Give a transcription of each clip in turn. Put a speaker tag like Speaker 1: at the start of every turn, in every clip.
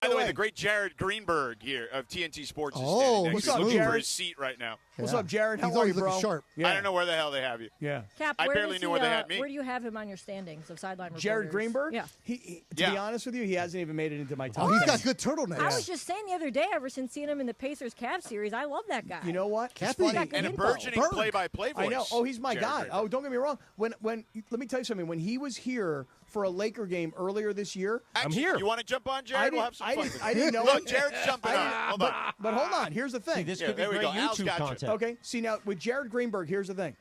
Speaker 1: By the way, the great Jared Greenberg here of TNT Sports is
Speaker 2: Oh,
Speaker 1: standing next
Speaker 2: what's
Speaker 1: to
Speaker 2: up,
Speaker 1: him, looking
Speaker 2: Jared?
Speaker 1: for his seat right now.
Speaker 2: What's up, Jared? How are you, bro?
Speaker 3: Sharp.
Speaker 1: I don't know where the hell they have you.
Speaker 2: Yeah.
Speaker 4: Cap,
Speaker 1: I
Speaker 4: where
Speaker 1: barely
Speaker 4: does
Speaker 1: knew
Speaker 4: he,
Speaker 1: where they had me.
Speaker 4: Where do you have him on your standings of sideline reporters?
Speaker 2: Jared Greenberg?
Speaker 4: Yeah.
Speaker 2: To be honest with you, he hasn't even made it into my top
Speaker 3: Oh, he's
Speaker 2: 10.
Speaker 3: got good turtlenecks.
Speaker 4: I was just saying the other day, ever since seeing him in the Pacers-Cavs series, I love that guy.
Speaker 2: You know what? It's
Speaker 3: Cappy.
Speaker 2: funny.
Speaker 4: Got good
Speaker 1: And a
Speaker 4: info.
Speaker 1: burgeoning play-by-play voice.
Speaker 2: I know. Oh, he's my
Speaker 1: Jared
Speaker 2: guy.
Speaker 1: Greenberg.
Speaker 2: Oh, don't get me wrong. When let me tell you something. When he was here for a Laker game earlier this year,
Speaker 1: Actually,
Speaker 2: I'm here.
Speaker 1: You want to jump on, Jared? We'll have some fun.
Speaker 2: I didn't know.
Speaker 1: Look, Jared's jumping on. Hold on.
Speaker 2: But hold on. Here's the thing.
Speaker 5: See, this
Speaker 1: Yeah,
Speaker 5: could be
Speaker 1: there we
Speaker 5: great
Speaker 1: go. Al's
Speaker 5: YouTube
Speaker 1: got you.
Speaker 5: content.
Speaker 2: Okay. See, now with Jared Greenberg, here's the thing.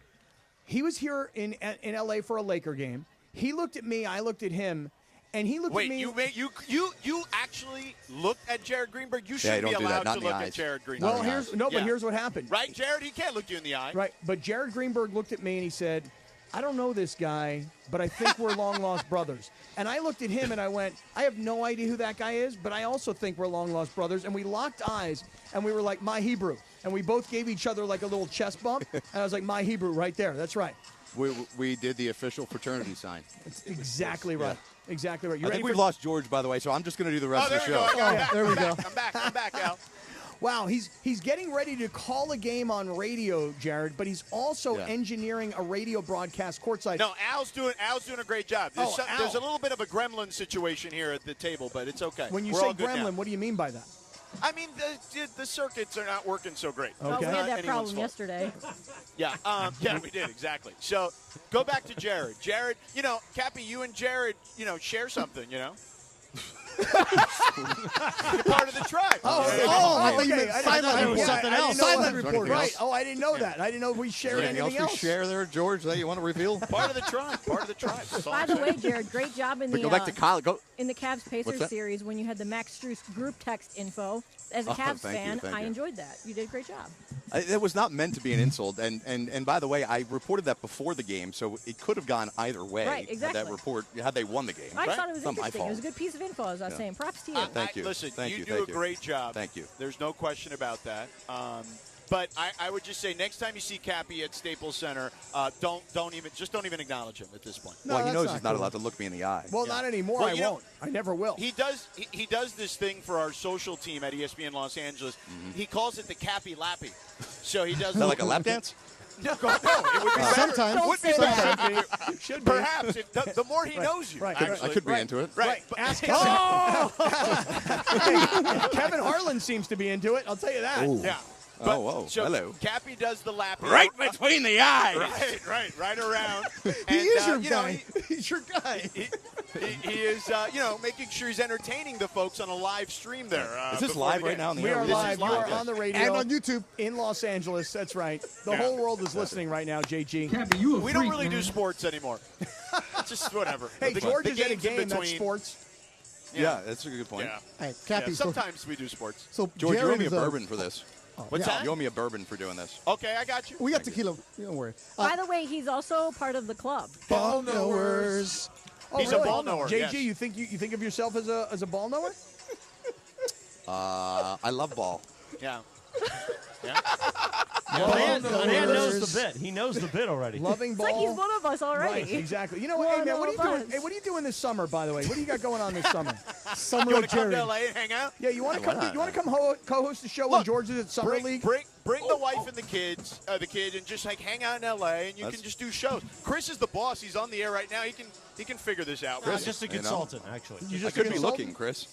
Speaker 2: He was here in LA for a Laker game. He looked at me. I looked at him. And he looked at me.
Speaker 1: You actually looked at Jared Greenberg? You
Speaker 6: Yeah,
Speaker 1: shouldn't
Speaker 6: don't
Speaker 1: be
Speaker 6: do that.
Speaker 1: allowed
Speaker 6: Not
Speaker 1: to
Speaker 6: in
Speaker 1: look
Speaker 6: the
Speaker 1: at
Speaker 6: eyes.
Speaker 1: Jared Greenberg.
Speaker 2: Well, but here's what happened.
Speaker 1: Right, Jared? He can't look you in the eye.
Speaker 2: Right. But Jared Greenberg looked at me and he said, I don't know this guy, but I think we're long-lost brothers. And I looked at him and I went, I have no idea who that guy is, but I also think we're long-lost brothers. And we locked eyes and we were like, my Hebrew. And we both gave each other like a little chest bump. And I was like, my Hebrew right there. That's right.
Speaker 6: We did the official fraternity sign.
Speaker 2: That's exactly right.
Speaker 6: Yeah.
Speaker 2: Exactly right. You
Speaker 6: I
Speaker 2: ready
Speaker 6: think we've
Speaker 2: for-
Speaker 6: lost George, by the way, so I'm just going to do the rest of the show.
Speaker 2: there we go.
Speaker 1: I'm back, Al.
Speaker 2: Wow, he's getting ready to call a game on radio, Jared, but he's also engineering a radio broadcast courtside.
Speaker 1: No, Al's doing a great job. There's,
Speaker 2: Al.
Speaker 1: there's a little bit of a gremlin situation here at the table, but it's okay.
Speaker 2: When you
Speaker 1: We're
Speaker 2: say
Speaker 1: all good
Speaker 2: gremlin,
Speaker 1: now.
Speaker 2: what do you mean by that?
Speaker 1: I mean, the circuits are not working so great.
Speaker 4: Well,
Speaker 2: Okay.
Speaker 4: we had that
Speaker 1: Anyone's
Speaker 4: problem
Speaker 1: fault.
Speaker 4: yesterday.
Speaker 1: Yeah, we did, exactly. So go back to Jared. Jared, Cappy, you and Jared, share something, You're part of the tribe.
Speaker 3: I thought you
Speaker 2: okay.
Speaker 3: meant
Speaker 2: I
Speaker 3: sideline
Speaker 2: didn't-
Speaker 3: something
Speaker 2: I didn't
Speaker 3: else.
Speaker 2: know
Speaker 3: Sideline
Speaker 2: that.
Speaker 3: reporter.
Speaker 2: Right. Oh, I didn't know that. I didn't know we shared
Speaker 6: Anything
Speaker 2: anything
Speaker 6: else we share there, George, that you want to reveal?
Speaker 1: Part of the tribe. Part of the tribe. That's all
Speaker 4: By
Speaker 1: I'm
Speaker 4: the
Speaker 1: saying.
Speaker 4: way, Jared, great job in
Speaker 6: But
Speaker 4: the
Speaker 6: go back to college. Go.
Speaker 4: in the Cavs
Speaker 6: What's
Speaker 4: Pacers
Speaker 6: that?
Speaker 4: series when you had the Max Strus group text info. As a Cavs fan,
Speaker 6: thank
Speaker 4: I
Speaker 6: you.
Speaker 4: enjoyed that. You did a great job.
Speaker 6: It was not meant to be an insult. And by the way, I reported that before the game, so it could have gone either way.
Speaker 4: Right, exactly.
Speaker 6: Had they won the game.
Speaker 4: I thought it was
Speaker 6: Not my
Speaker 4: interesting. It was a
Speaker 6: fault.
Speaker 4: good piece of info, as I was saying. Props to you.
Speaker 6: Thank you.
Speaker 1: Listen,
Speaker 6: Thank
Speaker 1: you
Speaker 6: you,
Speaker 1: do
Speaker 6: thank
Speaker 1: a
Speaker 6: you.
Speaker 1: great job.
Speaker 6: Thank you.
Speaker 1: There's no question about that. But I would just say next time you see Cappy at Staples Center, don't even acknowledge him at this point.
Speaker 2: No,
Speaker 6: Well, he
Speaker 2: that's
Speaker 6: knows
Speaker 2: not
Speaker 6: he's not
Speaker 2: cool.
Speaker 6: allowed to look me in the eye.
Speaker 2: Well, not anymore.
Speaker 1: Well,
Speaker 2: I won't. I never will.
Speaker 1: He does this thing for our social team at ESPN Los Angeles. He calls it the Cappy Lappy. So he does
Speaker 6: Is that like a lap dance?
Speaker 1: No, it would be better.
Speaker 3: Sometimes.
Speaker 1: Would be better.
Speaker 2: Should be.
Speaker 1: Perhaps if the more he knows you.
Speaker 2: Right.
Speaker 1: Actually.
Speaker 6: I could be into it.
Speaker 1: Right.
Speaker 2: Ask Kevin. Kevin Harlan seems to be into it. I'll tell you that.
Speaker 1: Yeah. But,
Speaker 6: whoa.
Speaker 1: So
Speaker 6: Hello.
Speaker 1: Cappy does the lap.
Speaker 6: Right between the eyes.
Speaker 1: Right around.
Speaker 3: He is your guy.
Speaker 2: He's your guy.
Speaker 1: He is, making sure he's entertaining the folks on a live stream there.
Speaker 6: Is this
Speaker 1: before
Speaker 6: live
Speaker 1: the
Speaker 6: right
Speaker 1: game.
Speaker 6: now on the
Speaker 2: We
Speaker 6: air?
Speaker 2: are
Speaker 1: This is
Speaker 2: live. You
Speaker 1: live,
Speaker 2: are
Speaker 1: yes.
Speaker 2: on the radio.
Speaker 3: And on YouTube.
Speaker 2: In Los Angeles. That's right. The
Speaker 1: Yeah.
Speaker 2: whole world is listening right now, JG.
Speaker 7: Cappy, you a
Speaker 1: We
Speaker 7: freak,
Speaker 1: don't really
Speaker 7: man.
Speaker 1: do sports anymore. Just whatever.
Speaker 2: Hey,
Speaker 1: The-
Speaker 2: George
Speaker 1: the
Speaker 2: is at a
Speaker 1: games in
Speaker 2: game. That's
Speaker 1: between.
Speaker 2: sports.
Speaker 6: Yeah, that's a good point.
Speaker 1: Yeah.
Speaker 3: Hey,
Speaker 1: Yeah,
Speaker 3: Cappy. so,
Speaker 1: sometimes we do sports.
Speaker 3: so
Speaker 6: George, you owe
Speaker 3: Jared
Speaker 6: me a
Speaker 3: is
Speaker 6: bourbon for this.
Speaker 1: What's that?
Speaker 6: You owe me a bourbon for doing this.
Speaker 1: Okay, I got you.
Speaker 3: We got tequila. Don't worry.
Speaker 4: By the way, he's also part of the club.
Speaker 3: Ball knowers.
Speaker 2: Oh,
Speaker 1: He's a
Speaker 2: really?
Speaker 1: ball knower,
Speaker 2: JG,
Speaker 1: yes.
Speaker 2: you think of yourself as a ball knower?
Speaker 6: I love ball.
Speaker 1: Yeah.
Speaker 5: Man knows
Speaker 3: knowers.
Speaker 5: the bit. He knows the bit already.
Speaker 2: Loving
Speaker 4: It's
Speaker 2: ball.
Speaker 4: like he's one of us already.
Speaker 2: Right, exactly. You know what, hey man, what are you
Speaker 4: One of
Speaker 2: doing?
Speaker 4: us.
Speaker 2: Hey, what are you doing this summer, by the way? What do you got going on this summer?
Speaker 3: Summer
Speaker 1: You want
Speaker 3: of
Speaker 1: to come
Speaker 3: Jared.
Speaker 1: to LA and hang out?
Speaker 2: Yeah, you want to
Speaker 6: Why
Speaker 2: come?
Speaker 6: not?
Speaker 2: You want to come co-host the show when
Speaker 1: Look,
Speaker 2: George is at Summer League?
Speaker 1: Bring the wife and the kid, and just like hang out in LA, and you can just do shows. Chris is the boss. He's on the air right now. He can figure this out.
Speaker 5: He's just a
Speaker 6: you know?
Speaker 5: consultant, actually.
Speaker 2: You
Speaker 6: I
Speaker 2: just
Speaker 6: could
Speaker 2: a
Speaker 6: be
Speaker 2: consultant?
Speaker 6: looking, Chris.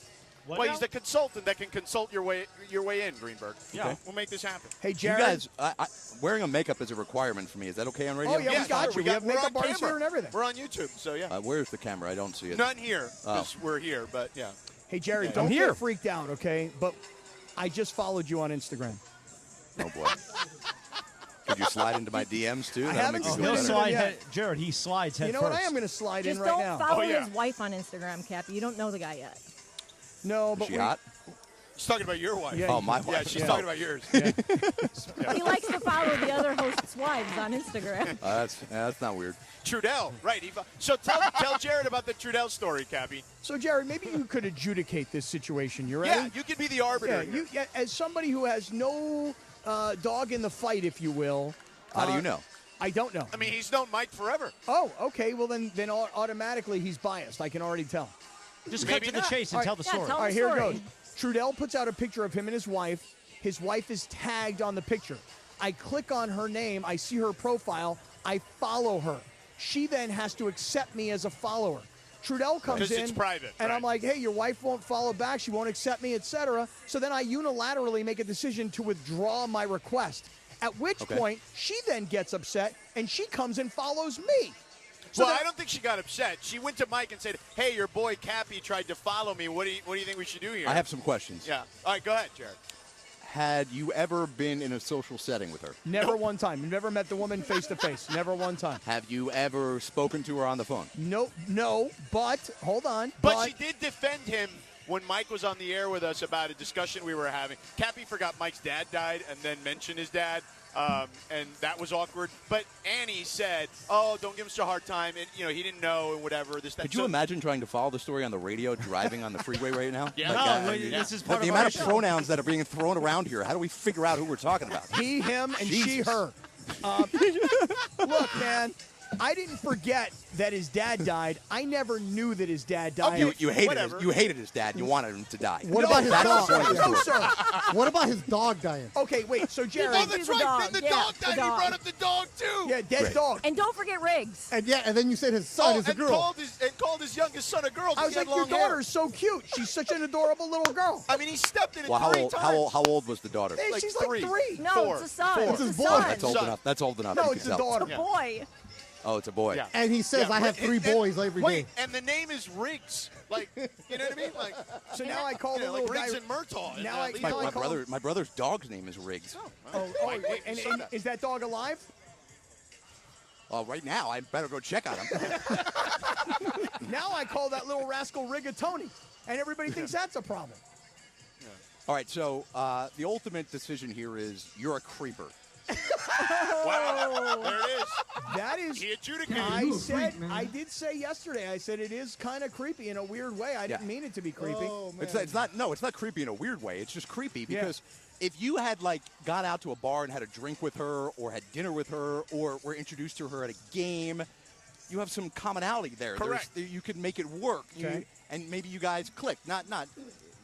Speaker 5: What
Speaker 1: Well,
Speaker 5: now?
Speaker 1: he's the consultant that can consult your way in, Greenberg.
Speaker 5: Yeah.
Speaker 1: We'll make this happen.
Speaker 2: Hey,
Speaker 6: You
Speaker 2: Jared.
Speaker 6: guys, wearing a makeup is a requirement for me. Is that okay on radio?
Speaker 2: Oh, yeah, we got
Speaker 1: sure.
Speaker 2: you. We have
Speaker 1: we're on
Speaker 2: makeup artists
Speaker 1: camera.
Speaker 2: here and everything.
Speaker 1: We're on YouTube, so yeah.
Speaker 6: Where's the camera? I don't see it.
Speaker 1: None here, because we're here, but yeah.
Speaker 2: Hey, Jared,
Speaker 1: Yeah,
Speaker 2: don't
Speaker 1: I'm
Speaker 2: get
Speaker 5: here.
Speaker 2: freaked out, okay? But I just followed you on Instagram.
Speaker 6: Oh, boy. Could you slide into my DMs, too?
Speaker 2: I
Speaker 6: That'll
Speaker 2: haven't
Speaker 6: make me
Speaker 2: slid
Speaker 6: feel
Speaker 5: He'll
Speaker 2: into
Speaker 6: better.
Speaker 2: them
Speaker 5: slide
Speaker 2: yet.
Speaker 5: head, Jared, he slides head
Speaker 2: You know
Speaker 5: first.
Speaker 2: what? I am going to slide
Speaker 4: Just
Speaker 2: in right
Speaker 4: don't
Speaker 2: now.
Speaker 4: follow
Speaker 1: Oh, yeah.
Speaker 4: his wife on Instagram, Cappy. You don't know the guy yet.
Speaker 2: No,
Speaker 6: Is
Speaker 2: but
Speaker 6: she hot?
Speaker 1: She's talking about your wife.
Speaker 2: Yeah,
Speaker 6: Oh, my
Speaker 1: Yeah,
Speaker 6: wife.
Speaker 1: she's
Speaker 6: Oh.
Speaker 1: talking about yours.
Speaker 4: He likes to follow the other hosts' wives on Instagram.
Speaker 6: That's not weird.
Speaker 1: Trudeell, right. So tell Jared about the Trudeell story, Cappy.
Speaker 2: So, Jared, maybe you could adjudicate this situation. You ready?
Speaker 1: Yeah, you could be the arbiter.
Speaker 2: Yeah, as somebody who has no dog in the fight, if you will.
Speaker 6: How do you know?
Speaker 2: I don't know.
Speaker 1: I mean, he's known Mike forever.
Speaker 2: Oh, okay. Well, then automatically he's biased. I can already tell.
Speaker 5: Just
Speaker 1: Maybe
Speaker 5: cut to the
Speaker 1: not.
Speaker 5: chase and tell the
Speaker 4: Yeah,
Speaker 5: story.
Speaker 4: tell
Speaker 2: All right,
Speaker 4: the
Speaker 2: here it
Speaker 4: story.
Speaker 2: goes. Trudeell puts out a picture of him and his wife. His wife is tagged on the picture. I click on her name. I see her profile. I follow her. She then has to accept me as a follower. Trudeell comes
Speaker 1: Because
Speaker 2: in,
Speaker 1: it's private,
Speaker 2: and
Speaker 1: right.
Speaker 2: I'm like, hey, your wife won't follow back. She won't accept me, etc. So then I unilaterally make a decision to withdraw my request, at which point she then gets upset, and she comes and follows me.
Speaker 1: Well, I don't think she got upset. She went to Mike and said, hey, your boy Cappy tried to follow me. What do you think we should do here?
Speaker 6: I have some questions.
Speaker 1: Yeah. All right, go ahead, Jared.
Speaker 6: Had you ever been in a social setting with her?
Speaker 2: Never one time. Never met the woman face to face. Never one time.
Speaker 6: Have you ever spoken to her on the phone?
Speaker 2: Nope, no, but, hold on.
Speaker 1: But she did defend him when Mike was on the air with us about a discussion we were having. Cappy forgot Mike's dad died and then mentioned his dad, and that was awkward. But Annie said, oh, don't give him such a hard time. And, he didn't know and whatever.
Speaker 6: Could you imagine trying to follow the story on the radio driving on the freeway right now?
Speaker 1: Yeah.
Speaker 5: No, this is part
Speaker 6: the
Speaker 5: of
Speaker 6: amount
Speaker 5: our
Speaker 6: of
Speaker 5: show.
Speaker 6: pronouns that are being thrown around here, how do we figure out who we're talking about?
Speaker 2: He, him, and she,
Speaker 6: Jesus.
Speaker 2: her. Look, man, I didn't forget that his dad died. I never knew that his dad died.
Speaker 6: You hated
Speaker 1: whatever.
Speaker 6: you hated his dad. You wanted him to die.
Speaker 3: What about his
Speaker 6: That's
Speaker 3: dog?
Speaker 6: the point of the
Speaker 2: No,
Speaker 6: story.
Speaker 2: sir.
Speaker 3: What about his dog dying?
Speaker 2: Okay, wait, so Jerry.
Speaker 1: Oh, that's
Speaker 4: the
Speaker 1: right.
Speaker 4: dog.
Speaker 1: Then the
Speaker 4: Yeah,
Speaker 1: dog
Speaker 4: the
Speaker 1: died. He
Speaker 4: dog.
Speaker 1: brought up the dog, too.
Speaker 2: Yeah, dead
Speaker 6: Great.
Speaker 2: dog.
Speaker 4: And don't forget Riggs.
Speaker 3: And then you said his son is a
Speaker 1: and
Speaker 3: girl.
Speaker 1: called his youngest son a girl.
Speaker 2: I was like, your daughter's so cute. She's such an adorable little girl.
Speaker 1: I mean, he stepped in it
Speaker 6: Well, how
Speaker 1: 3
Speaker 6: old,
Speaker 1: times.
Speaker 6: how old was the daughter?
Speaker 2: Hey,
Speaker 1: like
Speaker 2: she's
Speaker 1: three.
Speaker 2: like 3.
Speaker 4: No,
Speaker 1: Four.
Speaker 4: it's a son.
Speaker 1: Four.
Speaker 4: It's a
Speaker 3: It's a boy.
Speaker 4: son.
Speaker 6: That's old
Speaker 1: Son.
Speaker 6: enough. That's old enough.
Speaker 2: No,
Speaker 6: You
Speaker 2: it's
Speaker 6: can
Speaker 2: a
Speaker 6: tell.
Speaker 2: daughter.
Speaker 4: It's a boy.
Speaker 6: Oh, it's a boy.
Speaker 1: Yeah.
Speaker 3: And he says, I have 3 boys every day.
Speaker 1: Wait, and the name is Riggs. Like, you know what I mean? Like,
Speaker 2: So now I call the
Speaker 1: like
Speaker 2: little guy.
Speaker 1: Riggs and Murtaugh.
Speaker 2: Now I-
Speaker 1: Leave
Speaker 2: now
Speaker 1: it
Speaker 2: I
Speaker 1: alone.
Speaker 2: call-
Speaker 6: My brother's dog's name is Riggs.
Speaker 1: Wait,
Speaker 2: and
Speaker 1: you said that.
Speaker 2: is that dog alive?
Speaker 6: Right now, I better go check on him.
Speaker 2: Now I call that little rascal Rigatoni, and everybody thinks that's a problem.
Speaker 6: All right, so the ultimate decision here is you're a creeper.
Speaker 1: Wow. There it is.
Speaker 2: That is.
Speaker 1: He adjudicated.
Speaker 2: I did say yesterday. I said it is kind of creepy in a weird way. I didn't mean it to be creepy.
Speaker 3: Oh, man.
Speaker 6: It's not creepy in a weird way. It's just creepy because if you had gone out to a bar and had a drink with her or had dinner with her or were introduced to her at a game, you have some commonality there.
Speaker 1: Correct.
Speaker 6: You could make it work.
Speaker 2: Okay.
Speaker 6: And maybe you guys click. Not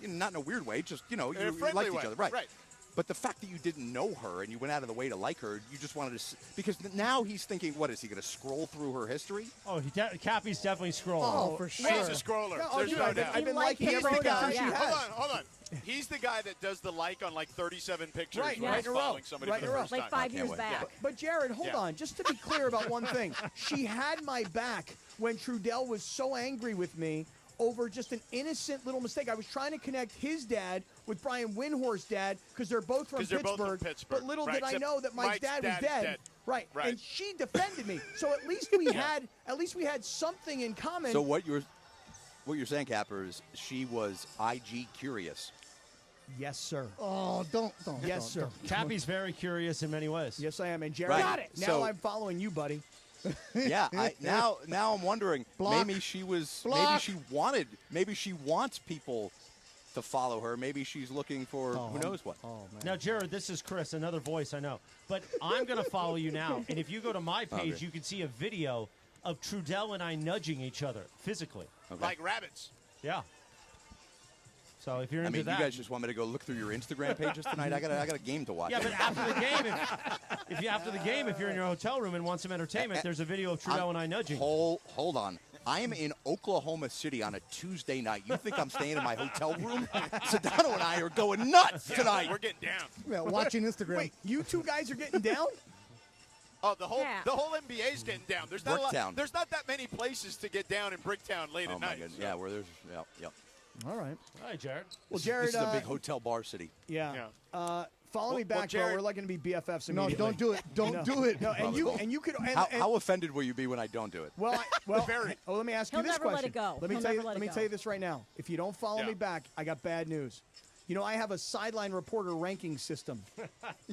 Speaker 6: in a weird way. Just
Speaker 1: In a
Speaker 6: you
Speaker 1: friendly
Speaker 6: liked
Speaker 1: way.
Speaker 6: each other. Right.
Speaker 1: Right.
Speaker 6: But the fact that you didn't know her and you went out of the way to like her, you just wanted to because now he's thinking, what is he going to scroll through her history?
Speaker 5: Oh, Cappy's definitely scrolling.
Speaker 3: Oh, for sure.
Speaker 1: He's a scroller.
Speaker 2: Yeah,
Speaker 1: There's no doubt.
Speaker 2: I've been
Speaker 4: He
Speaker 2: liking
Speaker 4: liked
Speaker 2: every
Speaker 4: his
Speaker 2: picture
Speaker 4: photo,
Speaker 2: she
Speaker 4: yeah.
Speaker 2: has.
Speaker 1: Hold on. He's the guy that does the like on 37 pictures
Speaker 2: Right,
Speaker 1: when
Speaker 2: right
Speaker 1: he's
Speaker 2: in a row.
Speaker 1: following somebody
Speaker 2: Right
Speaker 1: for
Speaker 2: in
Speaker 1: the
Speaker 2: a row.
Speaker 1: first
Speaker 4: Like
Speaker 1: time.
Speaker 4: 5 years
Speaker 6: wait.
Speaker 4: back.
Speaker 2: But Jared, hold
Speaker 1: Yeah.
Speaker 2: on. Just to be clear about one thing, she had my back when Trudeell was so angry with me over just an innocent little mistake. I was trying to connect his dad with Brian Windhorst's dad because they're both from
Speaker 1: 'Cause they're both
Speaker 2: Pittsburgh.
Speaker 1: from Pittsburgh.
Speaker 2: But little
Speaker 1: Right,
Speaker 2: did I
Speaker 1: except
Speaker 2: know that Mike's dad was
Speaker 1: is
Speaker 2: dead.
Speaker 1: dead.
Speaker 2: Right.
Speaker 1: Right.
Speaker 2: And she defended me. So at least we had something in common.
Speaker 6: So what you're saying, Capper, is she was IG curious.
Speaker 2: Yes, sir.
Speaker 3: Oh, don't.
Speaker 2: Yes, sir.
Speaker 5: Cappy's very curious in many ways.
Speaker 2: Yes, I am. And Jared,
Speaker 6: Right. Got it.
Speaker 2: now
Speaker 6: So-
Speaker 2: I'm following you, buddy.
Speaker 6: Yeah, now I'm wondering.
Speaker 3: Block.
Speaker 6: Maybe she was.
Speaker 3: Block.
Speaker 6: Maybe she wants people to follow her. Maybe she's looking for who knows what.
Speaker 3: Oh, man.
Speaker 5: Now, Jared, this is Chris, another voice I know. But I'm going to follow you now. And if you go to my page,
Speaker 6: Okay.
Speaker 5: you can see a video of Trudeell and I nudging each other physically.
Speaker 6: Okay.
Speaker 1: Like rabbits.
Speaker 5: Yeah. So if you're
Speaker 6: I
Speaker 5: into
Speaker 6: mean,
Speaker 5: that.
Speaker 6: you guys just want me to go look through your Instagram pages tonight? I got a game to watch.
Speaker 5: Yeah, but after the game, if you're in your hotel room and want some entertainment, there's a video of Trudeell and I nudging.
Speaker 6: Hold on. I am in Oklahoma City on a Tuesday night. You think I'm staying in my hotel room? Sedano and I are going nuts tonight.
Speaker 1: We're getting down.
Speaker 3: Yeah, watching Instagram.
Speaker 2: Wait, you two guys are getting down?
Speaker 1: Oh, the whole
Speaker 4: Yeah.
Speaker 1: NBA's getting down. There's not
Speaker 6: Bricktown.
Speaker 1: There's not that many places to get down in Bricktown late
Speaker 6: Oh
Speaker 1: at
Speaker 6: my
Speaker 1: night.
Speaker 6: goodness.
Speaker 1: so-
Speaker 6: Yeah, where there's yep.
Speaker 2: All right.
Speaker 5: Hi, Jared.
Speaker 2: Well,
Speaker 6: This
Speaker 2: Jared,
Speaker 6: is a big hotel bar city.
Speaker 2: Yeah.
Speaker 1: Yeah.
Speaker 2: Follow me
Speaker 1: Well,
Speaker 2: back,
Speaker 1: Jared-
Speaker 2: bro. We're like going to be BFFs
Speaker 3: No,
Speaker 2: immediately.
Speaker 3: don't do it. Don't do it.
Speaker 2: No, and you could. And,
Speaker 6: How offended will you be when I don't do it?
Speaker 2: well,
Speaker 1: Very.
Speaker 2: let me ask you
Speaker 4: He'll
Speaker 2: this
Speaker 4: never let
Speaker 2: question.
Speaker 4: it go.
Speaker 2: Let me
Speaker 4: He'll
Speaker 2: tell you.
Speaker 4: never let
Speaker 2: Let me
Speaker 4: it go.
Speaker 2: tell you this right now. If you don't follow
Speaker 1: Yeah.
Speaker 2: me back, I got bad news. You know, I have a sideline reporter ranking system,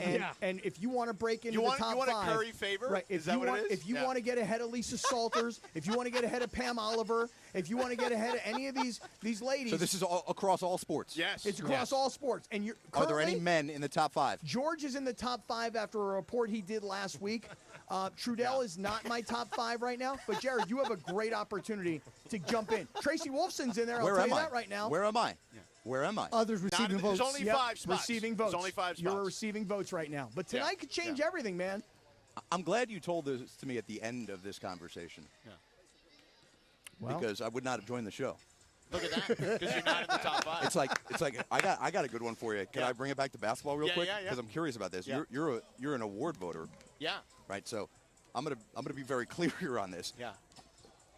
Speaker 2: and if you want to break into
Speaker 1: You want
Speaker 2: the top
Speaker 1: you want a
Speaker 2: five,
Speaker 1: curry favor?
Speaker 2: right?
Speaker 1: Is
Speaker 2: If
Speaker 1: that
Speaker 2: you
Speaker 1: what
Speaker 2: want,
Speaker 1: it is?
Speaker 2: if you
Speaker 1: Yeah.
Speaker 2: want to get ahead of Lisa Salters, if you want to get ahead of Pam Oliver, if you want to get ahead of any of these ladies,
Speaker 6: So this is all, across all sports.
Speaker 1: Yes.
Speaker 2: it's across all sports. And you're
Speaker 6: Are there any
Speaker 2: currently,
Speaker 6: men in the top 5?
Speaker 2: George is in the top 5 after a report he did last week. Trudeell is not my top 5 right now, but Jared, you have a great opportunity to jump in. Tracy Wolfson's in there. I'll tell you that right now.
Speaker 6: Where am I? Yeah. Where am I?
Speaker 3: Others receiving votes.
Speaker 1: There's only 5 spots.
Speaker 2: Receiving votes.
Speaker 1: There's only 5 spots.
Speaker 2: You're receiving votes right now. But tonight could change everything, man.
Speaker 6: I'm glad you told this to me at the end of this conversation.
Speaker 1: Yeah.
Speaker 2: Well,
Speaker 6: because I would not have joined the show.
Speaker 1: Look at that. Because you're not in the top 5.
Speaker 6: It's like I got a good one for you. Can I bring it back to basketball real quick?
Speaker 1: Yeah.
Speaker 6: Because I'm curious about this.
Speaker 1: Yeah.
Speaker 6: You're an award voter.
Speaker 1: Yeah.
Speaker 6: Right. So I'm gonna be very clear here on this.
Speaker 1: Yeah.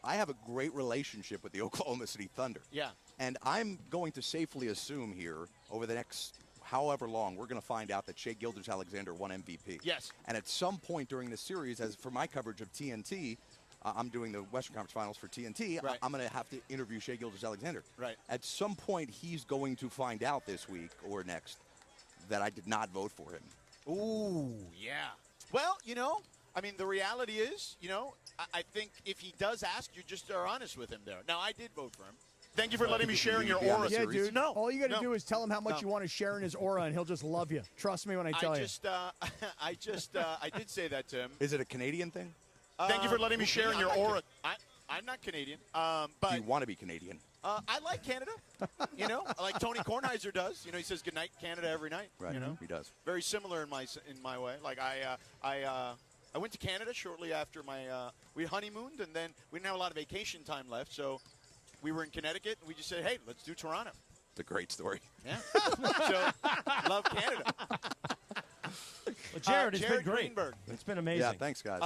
Speaker 6: I have a great relationship with the Oklahoma City Thunder.
Speaker 1: Yeah.
Speaker 6: And I'm going to safely assume here over the next however long, we're going to find out that Shai Gilgeous-Alexander won MVP.
Speaker 1: Yes.
Speaker 6: And at some point during this series, as for my coverage of TNT, I'm doing the Western Conference Finals for TNT.
Speaker 1: Right.
Speaker 6: I'm going to have to interview Shai Gilgeous-Alexander.
Speaker 1: Right.
Speaker 6: At some point, he's going to find out this week or next that I did not vote for him.
Speaker 1: Ooh, yeah. Well, I mean, the reality is, I think if he does ask, you just are honest with him there. Now, I did vote for him. Thank you for letting me share in your aura.
Speaker 2: Yeah, dude.
Speaker 1: No.
Speaker 2: All you got to do is tell him how much you want to share in his aura, and he'll just love you. Trust me when I tell you.
Speaker 1: I did say that to him.
Speaker 6: Is it a Canadian thing?
Speaker 1: Thank you for letting me share in your aura. I'm not Canadian, but
Speaker 6: Do you want to be Canadian?
Speaker 1: I like Canada. Like Tony Kornheiser does. He says goodnight Canada every night.
Speaker 6: Right. He does.
Speaker 1: Very similar in my way. Like I went to Canada shortly after we honeymooned, and then we didn't have a lot of vacation time left, so we were in Connecticut, and we just said, hey, let's do Toronto.
Speaker 6: It's a great story.
Speaker 1: Yeah. So, love Canada.
Speaker 5: Well, Jared, it's been great.
Speaker 1: Greenberg.
Speaker 5: It's been amazing.
Speaker 6: Yeah, thanks, guys.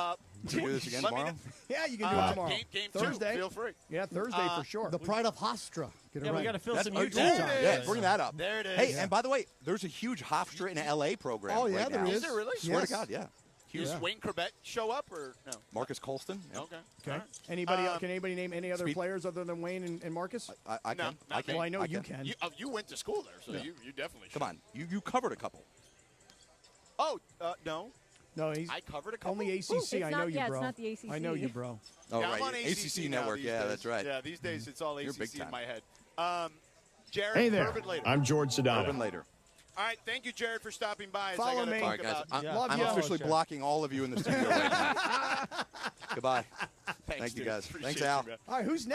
Speaker 6: Can we do this again tomorrow?
Speaker 2: Yeah, you can do it tomorrow.
Speaker 1: Game
Speaker 2: Thursday.
Speaker 1: 2, feel free.
Speaker 2: Yeah, Thursday for sure.
Speaker 3: The pride of Hofstra. Get it
Speaker 5: Yeah,
Speaker 3: right.
Speaker 5: we got to fill some
Speaker 6: Oh,
Speaker 5: YouTube time.
Speaker 6: yeah, bring that up.
Speaker 1: There it is.
Speaker 6: Hey, and by the way, there's a huge Hofstra in LA program.
Speaker 3: Oh, yeah,
Speaker 6: right
Speaker 3: there
Speaker 6: now.
Speaker 3: is.
Speaker 1: Is there really?
Speaker 6: Swear
Speaker 3: Yes.
Speaker 6: to God, yeah.
Speaker 1: Does Wayne Corbett show up or no?
Speaker 6: Marcus Colston. Yeah.
Speaker 1: Okay.
Speaker 2: Okay.
Speaker 1: All right.
Speaker 2: Anybody? Can anybody name any other
Speaker 6: Speed-
Speaker 2: players other than Wayne and Marcus?
Speaker 6: I
Speaker 1: No,
Speaker 6: can.
Speaker 1: not
Speaker 6: I can.
Speaker 1: me.
Speaker 2: Well, I know
Speaker 6: I
Speaker 2: you
Speaker 6: can.
Speaker 2: can.
Speaker 1: You went to school there, so you definitely should.
Speaker 6: Come on, you covered a couple.
Speaker 1: Oh, no.
Speaker 2: No, he's
Speaker 1: I covered a couple.
Speaker 2: only ACC. I know
Speaker 4: not-
Speaker 2: you,
Speaker 4: yeah,
Speaker 2: bro.
Speaker 4: it's not the ACC.
Speaker 2: I know you, bro.
Speaker 6: Oh,
Speaker 1: Yeah,
Speaker 6: right.
Speaker 1: I'm on ACC now
Speaker 6: Network.
Speaker 1: these
Speaker 6: Yeah,
Speaker 1: days.
Speaker 6: that's right.
Speaker 1: Yeah, these days it's all
Speaker 6: You're
Speaker 1: ACC
Speaker 6: big
Speaker 1: in
Speaker 6: time.
Speaker 1: my head. Jared,
Speaker 7: Hey there.
Speaker 1: Urban later.
Speaker 7: I'm George Sedano.
Speaker 6: Urban later.
Speaker 1: All right, thank you, Jared, for stopping by. As I
Speaker 2: Follow
Speaker 1: gotta
Speaker 2: me.
Speaker 1: talk
Speaker 6: All right, guys.
Speaker 1: about-
Speaker 2: Love
Speaker 6: I'm
Speaker 2: you.
Speaker 6: officially
Speaker 5: Sure.
Speaker 6: blocking all of you in the studio right now. Goodbye.
Speaker 1: Thanks,
Speaker 6: Thank you,
Speaker 1: dude.
Speaker 6: guys.
Speaker 1: Appreciate
Speaker 6: Thanks,
Speaker 1: you,
Speaker 6: Al.
Speaker 1: man.
Speaker 2: All right, who's next?